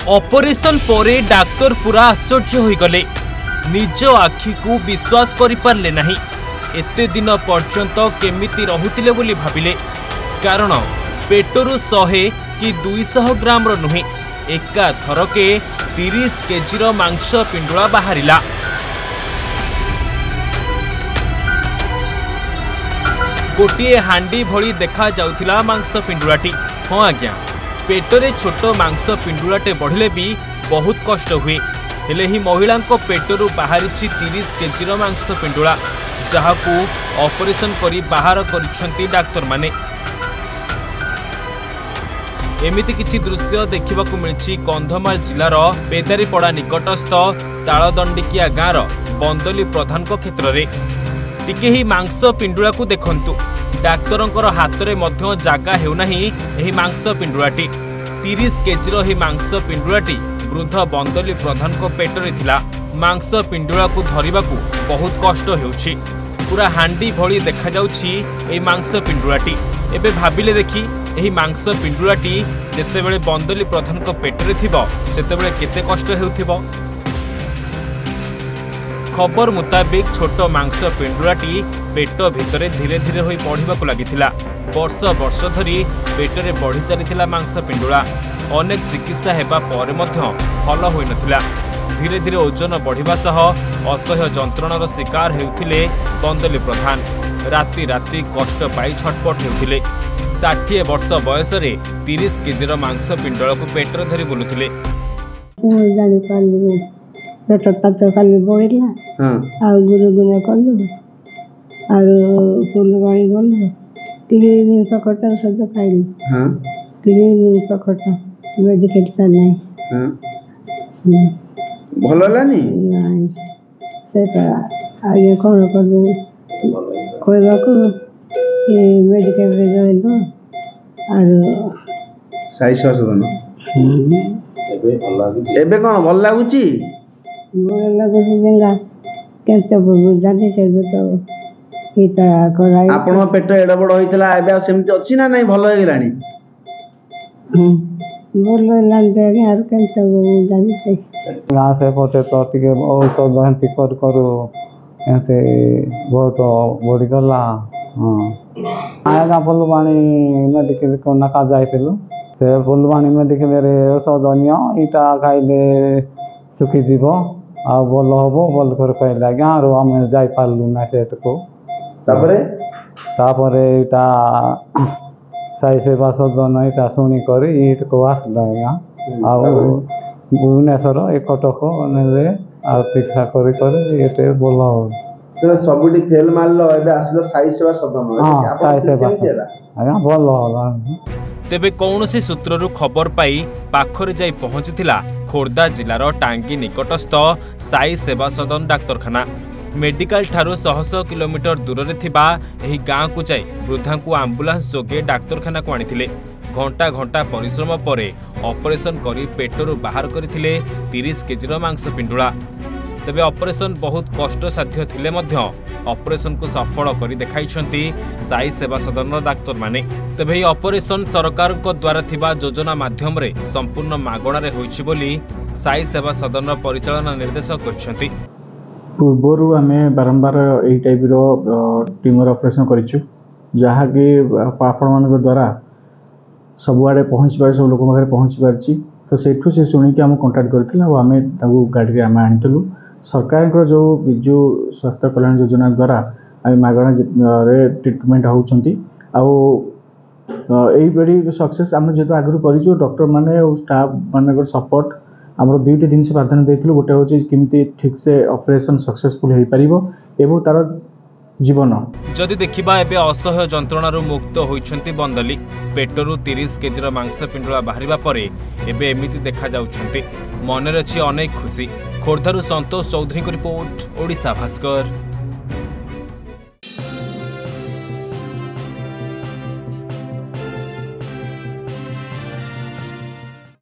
Operation परे doctor पूरा आश्चर्य हो गले। निज आखि को विश्वास करि पारले नहीं। एते दिन पर्यंत केमिति रहुतिले बोली भाबिले, कारण पेटरू 100 कि 200 ग्राम नुहे, एका थरके 30 केजी मांस पिंडुला बाहरिला। गोटे हांडी भली देखा जाउथिला मांस पिंडुलाटी। हाँ आज्ञा, पेटरे छोट मांस पिंडुलाटे बढ़ले भी बहुत कष्ट हुए। हेले ही महिला पेटरू बाहरी 30 केजी मांस पिंडुला, जहाकू ऑपरेशन करी बाहर करिसेंती डाक्तर माने। एमिति किछि दृश्य देखिबाकू मिलछि कंधमाल जिलार बेदारीपड़ा निकटस्थ तालदंडिकिया गाँर बंदली प्रधान क्षेत्र में। टिके ही मांस पिंडुला को देखंतु, डाक्तरंकर हाथ में मध्य जागा हेउनाही एही मांस पिंडुलाटी। 30 केजी ही मांस पिंडुलाटी वृद्ध बंदली प्रधान को पेटरे थिला। मांस पिंडुला को धरिबाकू बहुत कष्ट हेउछि। पूरा हांडी भली देखा जाउछि एही मांस पिंडुलाटी। एबे भाबिले देखि एही मांस पिंडुलाटी जेतेबेले बंदली प्रधान को पेटरे थिबो सेतेबेले केते कष्ट हेउथिबो। खबर मुताबिक छोट मांस पिंडुलाटी पेट भितरे धीरे धीरे होई बढ़िबाकू लागिथिला। वर्ष वर्ष धरी पेटरे बढ़ी चलिथिला मांस पिंडुला। अनेक चिकित्सा हेबा पर मध्य भल होई नथिला। धीरे धीरे ओजन बढ़िबा सह असह्य जंत्रणार शिकार हेउथिले बंदली प्रधान। राति राति कष्ट पाई छटपट हेउथिले। 60 वर्ष बयस रे 30 केजी मांस पिंडुला को पेटरे धरी बुलुथिले। पेट ताच खाली बढ़ला गुरु गुना कलु फुलवाणी गलु 3 दिन खटा सज खाइल 3 दिन खटा मेडिकेट का नहीं भल लानी नहीं सेटा आगे कौन कर कहवा को मेडिकेट रे जाए तो साई सदन एबे कौन भल लागुची आपण पेट एड बड़ होइतला एबे सेमति अछि ना नहीं भल हो गेलानी भल लांते यार केनते जानि से गां से पटे तो टिके औषध हंती करू एते बहुत बड़ी गला। हां आया फुलवाणी मेडिकल को नका जाइतिलु से फुलवाणी मेडिकल रे औषध नियो इटा खाइले सुखी जीव आ भल हम भल कर कहला गाँव आम जाई पार्लु ना सेठ को तापर इटा साई सेवा सदन इटा शुणी कर को आसला आ भुवनेश्वर एक कटक ने चिकित्सा कर भल सबुठी फेल मारलो एबे आसलो साई सेवा सदन। हां साई सेवा आज्ञा भल होला। तेबे कौनसी सूत्ररू खबर पाई पाखरे जाई पहुंचीथिला खोर्धा जिलार टांगी निकटस्थ साई सेवा सदन डाक्तरखाना। मेडिकल ठारू 100 किलोमीटर दूर रे थिबा एही गाँ को जाई वृद्धा को आंबुलांस जोगे डाक्तरखाना को आनिथिले। घंटा घंटा परिश्रम परे ऑपरेशन करी पेटरू बाहर करथिले 30 केजी मांस पिंडुला। तेबे ऑपरेशन बहुत कष्ट साध्य थिले मध्य ऑपरेशन को सफल करी देखाइछंती साई सेवा सदन डाक्तर माने। तेबे ऑपरेशन सरकार को द्वारा थिबा योजना माध्यम रे संपूर्ण मागणा रे होइछि बोली साई सेवा सदन परिचालन निर्देशक कहछंती। पूर्वरु आमे बारंबार एही टाइप रो टीमर ऑपरेशन करिछु, जहा कि आपण मान द्वारा सब आड़े पहुंच पार सब लोक पाखे पहुंच पारछि। तो सेठू से सुनी कि हम कांटेक्ट करथिला और आमे ताकू गाड़ी रे आमे आनितलु। सरकार को जो बिजु स्वास्थ्य कल्याण योजना द्वारा आमे मागणा रे ट्रीटमेंट होउछंती आउ एही बड़ी सक्सेस आमे जेतो आगरु करिछु। डॉक्टर माने और स्टाफ माने को सपोर्ट हमरो दुईटी दिन से प्रार्थना देथिलु। गोटे होछि किमिति ठीक से ऑपरेशन सक्सेसफुल हेई परिबो एबो तार जीवन। जदि देखिबा एबे असह्य जंत्रणारू मुक्त होइछंती बंदली। पेटरू 30 केजी मांस पिंडुला बाहरिबा परे एबे एमिति देखा जाउछंती। मनरे अछि अनेक खुशी। खोर्धारू संतोष चौधरी को रिपोर्ट, ओडिशा भास्कर।